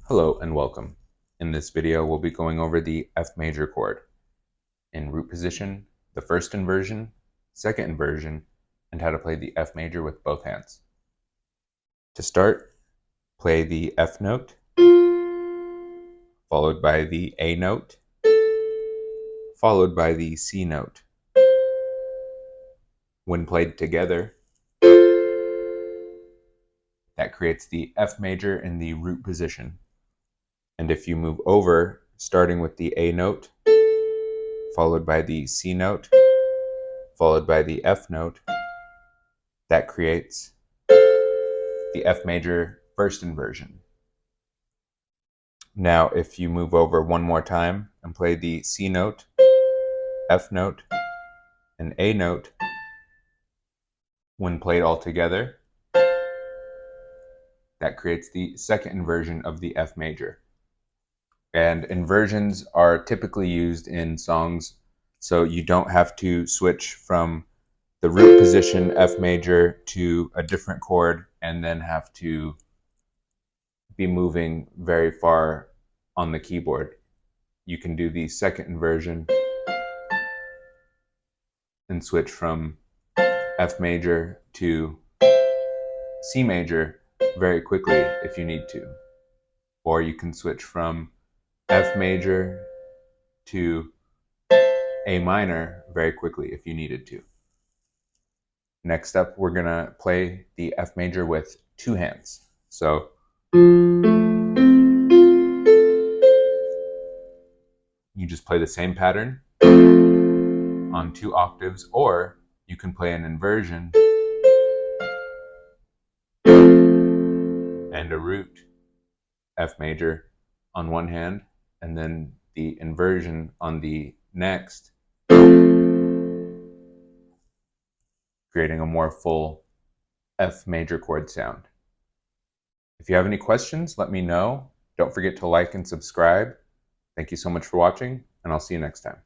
Hello and welcome. In this video, we'll be going over the F major chord in root position, the first inversion, second inversion, and how to play the F major with both hands. To start, play the F note, followed by the A note, followed by the C note. When played together, that creates the F major in the root position. And if you move over, starting with the A note, followed by the C note, followed by the F note, that creates the F major first inversion. Now, if you move over one more time and play the C note, F note, and A note, when played all together, that creates the second inversion of the F major. And inversions are typically used in songs, so you don't have to switch from the root position F major to a different chord and then have to be moving very far on the keyboard. You can do the second inversion and switch from F major to C major very quickly if you need to. Or you can switch from F major to A minor very quickly if you needed to. Next up, we're gonna play the F major with two hands. So you just play the same pattern on two octaves, or you can play an inversion and a root F major on one hand, and then the inversion on the next, creating a more full F major chord sound. If you have any questions, let me know. Don't forget to like and subscribe. Thank you so much for watching, and I'll see you next time.